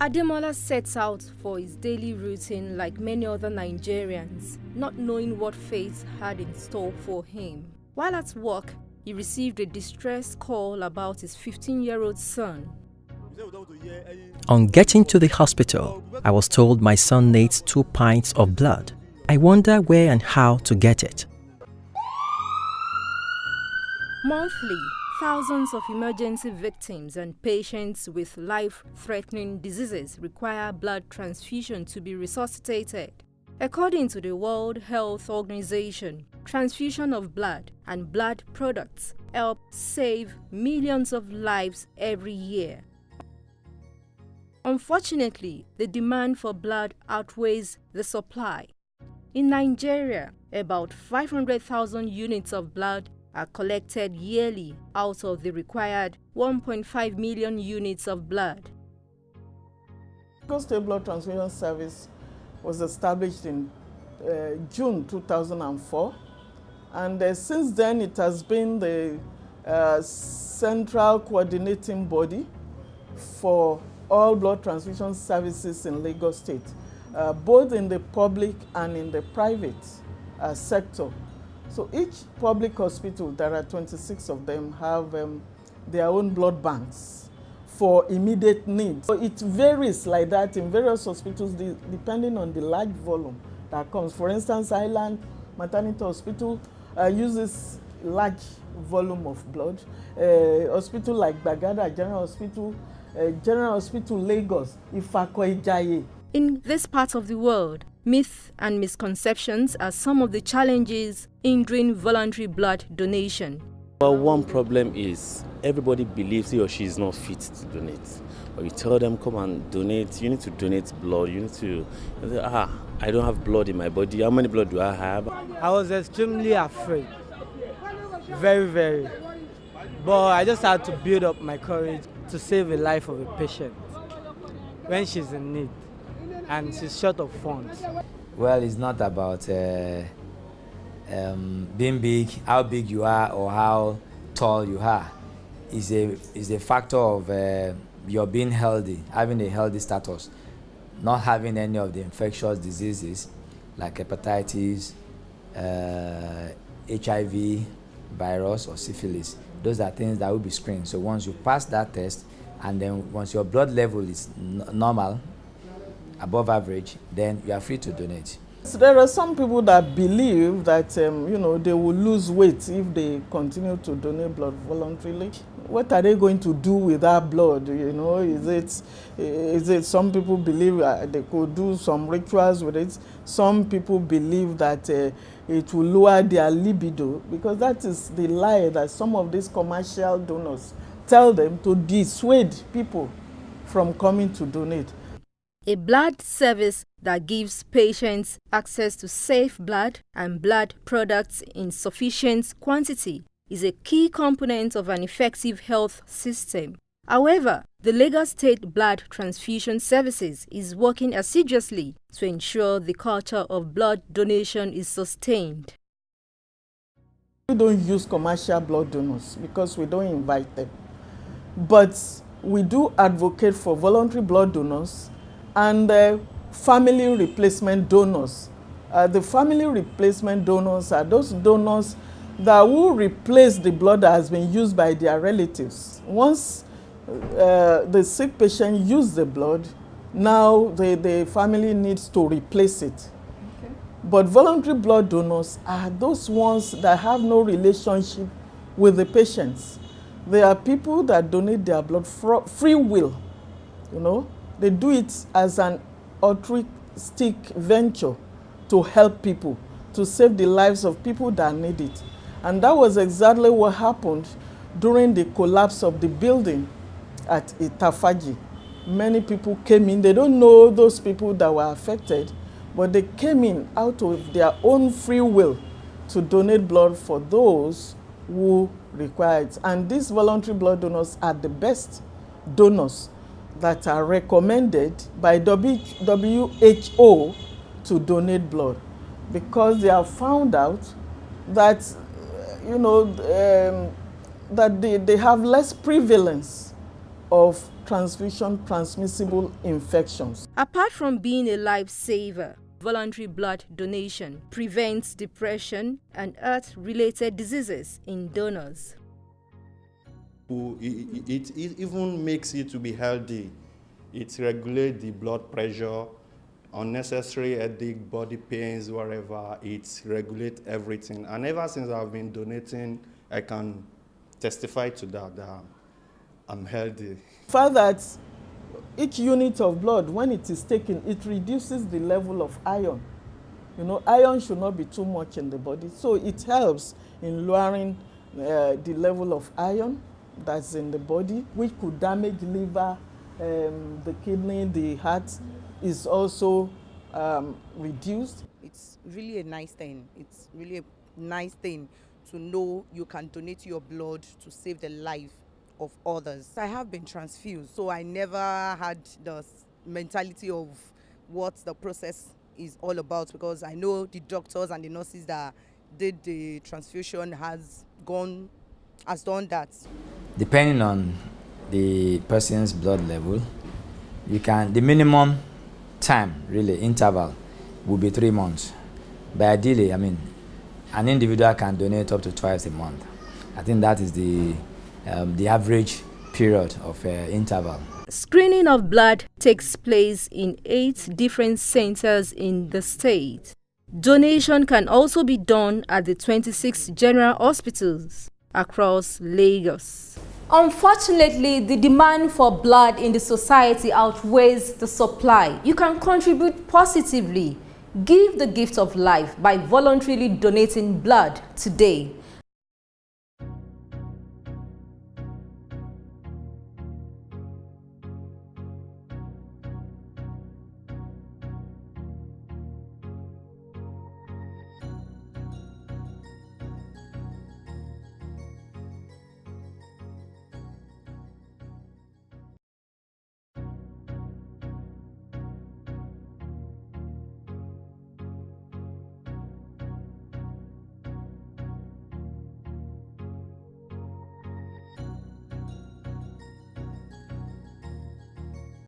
Ademola sets out for his daily routine like many other Nigerians, not knowing what fate had in store for him. While at work, he received a distress call about his 15-year-old son. On getting to the hospital, I was told my son needs 2 pints of blood. I wonder where and how to get it. Monthly, thousands of emergency victims and patients with life-threatening diseases require blood transfusion to be resuscitated. According to the World Health Organization, transfusion of blood and blood products help save millions of lives every year. Unfortunately, the demand for blood outweighs the supply. In Nigeria, about 500,000 units of blood are collected yearly out of the required 1.5 million units of blood. Lagos State Blood Transfusion Service was established in June 2004, and since then it has been the central coordinating body for all blood transfusion services in Lagos State, both in the public and in the private sector. So each public hospital, there are 26 of them, have their own blood banks for immediate needs. So it varies like that in various hospitals depending on the large volume that comes. For instance, Island Maternity Hospital uses large volume of blood. Hospital like Bagada General Hospital Lagos, Ifako-Ijaye. In this part of the world, myths and misconceptions are some of the challenges hindering voluntary blood donation. Well, one problem is everybody believes he or she is not fit to donate. But you tell them, come and donate, you need to donate blood, you say, I don't have blood in my body, how many blood do I have? I was extremely afraid, very, very. But I just had to build up my courage to save the life of a patient when she's in need and she's short of funds. Well, it's not about being big, how big you are or how tall you are. It's a factor of your being healthy, having a healthy status, not having any of the infectious diseases like hepatitis, HIV, virus or syphilis. Those are things that will be screened. So once you pass that test, and then once your blood level is normal, above average, then you are free to donate. So there are some people that believe that they will lose weight if they continue to donate blood voluntarily. What are they going to do with that blood? Is it some people believe they could do some rituals with it. Some people believe that it will lower their libido, because that is the lie that some of these commercial donors tell them to dissuade people from coming to donate. A blood service that gives patients access to safe blood and blood products in sufficient quantity is a key component of an effective health system. However, the Lagos State Blood Transfusion Services is working assiduously to ensure the culture of blood donation is sustained. We don't use commercial blood donors because we don't invite them. But we do advocate for voluntary blood donors and family replacement donors. The family replacement donors are those donors that will replace the blood that has been used by their relatives. Once the sick patient uses the blood, now the family needs to replace it. Okay. But voluntary blood donors are those ones that have no relationship with the patients. They are people that donate their blood for free will. They do it as an altruistic venture to help people, to save the lives of people that need it. And that was exactly what happened during the collapse of the building at Itafaji. Many people came in. They don't know those people that were affected, but they came in out of their own free will to donate blood for those who require it. And these voluntary blood donors are the best donors that are recommended by WHO to donate blood, because they have found out that that they have less prevalence of transfusion transmissible infections. Apart from being a lifesaver, voluntary blood donation prevents depression and heart-related diseases in donors. It even makes you to be healthy. It regulates the blood pressure, unnecessary headache, body pains, whatever. It regulates everything. And ever since I've been donating, I can testify to that I'm healthy. For that, each unit of blood, when it is taken, it reduces the level of iron. You know, iron should not be too much in the body, so it helps in lowering the level of iron that's in the body, which could damage liver, the kidney, the heart is also reduced. It's really a nice thing. It's really a nice thing to know you can donate your blood to save the life of others. I have been transfused, so I never had the mentality of what the process is all about, because I know the doctors and the nurses that did the transfusion has done that. Depending on the person's blood level, the minimum time, really, interval, will be 3 months. But ideally, I mean, an individual can donate up to twice a month. I think that is the average period of interval. Screening of blood takes place in 8 different centers in the state. Donation can also be done at the 26 general hospitals across Lagos. Unfortunately, the demand for blood in the society outweighs the supply. You can contribute positively. Give the gift of life by voluntarily donating blood today.